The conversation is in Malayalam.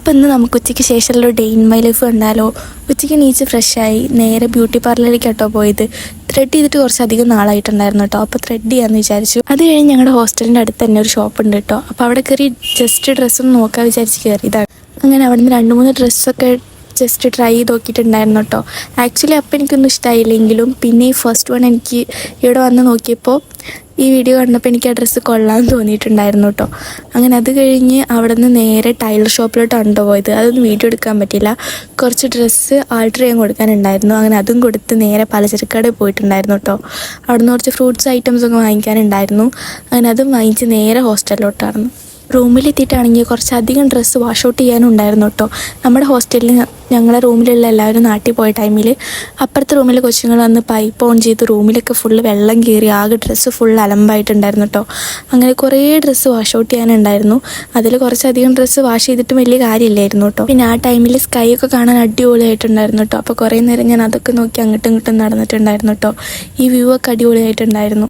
അപ്പോൾ ഇന്ന് നമുക്ക് ഉച്ചയ്ക്ക് ശേഷമുള്ള ഡേ ഇൻ മൈ ലൈഫ് കണ്ടാലോ. ഉച്ചയ്ക്ക് നീച്ച് ഫ്രഷായി നേരെ ബ്യൂട്ടി പാർലറിലേക്കാട്ടോ പോയത്. ത്രെഡ് ചെയ്തിട്ട് കുറച്ചധികം നാളായിട്ടുണ്ടായിരുന്നു കേട്ടോ. അപ്പോൾ ത്രെഡ് ചെയ്യാമെന്ന് വിചാരിച്ചു. അത് കഴിഞ്ഞ് ഞങ്ങളുടെ ഹോസ്റ്റലിൻ്റെ അടുത്ത് തന്നെ ഒരു ഷോപ്പ് ഉണ്ട് കേട്ടോ. അപ്പോൾ അവിടെ കയറി ജസ്റ്റ് ഡ്രസ്സൊന്ന് നോക്കാൻ വിചാരിച്ച് കയറിയതാണ്. അങ്ങനെ അവിടെ നിന്ന് 2-3 ഡ്രസ്സൊക്കെ ജസ്റ്റ് ട്രൈ ചെയ്ത് നോക്കിയിട്ടുണ്ടായിരുന്നു കേട്ടോ. ആക്ച്വലി അപ്പം എനിക്കൊന്നും ഇഷ്ടമായില്ലെങ്കിലും പിന്നെ ഈ ഫസ്റ്റ് വൺ എനിക്ക് ഇവിടെ വന്ന് നോക്കിയപ്പോൾ ഈ വീഡിയോ കണ്ടപ്പോൾ എനിക്ക് ആ ഡ്രസ്സ് കൊള്ളാമെന്ന് തോന്നിയിട്ടുണ്ടായിരുന്നു കേട്ടോ. അങ്ങനെ അത് കഴിഞ്ഞ് അവിടെ നിന്ന് നേരെ ടൈലർ ഷോപ്പിലോട്ടാണ് പോയത്. അതൊന്നും വീഡിയോ എടുക്കാൻ പറ്റില്ല. കുറച്ച് ഡ്രസ്സ് ആൾട്ടർ ചെയ്യാൻ കൊടുക്കാനുണ്ടായിരുന്നു. അങ്ങനെ അതും കൊടുത്ത് നേരെ പലചരക്കടയിൽ പോയിട്ടുണ്ടായിരുന്നു കേട്ടോ. അവിടെ നിന്ന് കുറച്ച് ഫ്രൂട്ട്സ് ഐറ്റംസൊക്കെ വാങ്ങിക്കാനുണ്ടായിരുന്നു. അങ്ങനെ അതും വാങ്ങിച്ച് നേരെ ഹോസ്റ്റലിലോട്ടായിരുന്നു. റൂമിലെത്തിയിട്ടാണെങ്കിൽ കുറച്ചധികം ഡ്രസ്സ് വാഷ് ഔട്ട് ചെയ്യാനും ഉണ്ടായിരുന്നു കേട്ടോ. നമ്മുടെ ഹോസ്റ്റലിൽ ഞങ്ങളുടെ റൂമിലുള്ള എല്ലാവരും നാട്ടിൽ പോയ ടൈമിൽ അപ്പുറത്തെ റൂമിലെ കൊച്ചുങ്ങൾ വന്ന് പൈപ്പ് ഓൺ ചെയ്ത് റൂമിലൊക്കെ ഫുള്ള് വെള്ളം കയറി ആകെ ഡ്രസ്സ് ഫുൾ അലമ്പായിട്ടുണ്ടായിരുന്നു കേട്ടോ. അങ്ങനെ കുറേ ഡ്രസ്സ് വാഷ് ഔട്ട് ചെയ്യാനുണ്ടായിരുന്നു. അതിൽ കുറച്ചധികം ഡ്രസ്സ് വാഷ് ചെയ്തിട്ടും വലിയ കാര്യമില്ലായിരുന്നു കേട്ടോ. പിന്നെ ആ ടൈമിൽ സ്കൈ ഒക്കെ കാണാൻ അടിപൊളിയായിട്ടുണ്ടായിരുന്നു കേട്ടോ. അപ്പോൾ കുറേ നേരം ഞാൻ അതൊക്കെ നോക്കി അങ്ങോട്ടും ഇങ്ങോട്ടും നടന്നിട്ടുണ്ടായിരുന്നു കേട്ടോ. ഈ വ്യൂ ഒക്കെ അടിപൊളിയായിട്ടുണ്ടായിരുന്നു.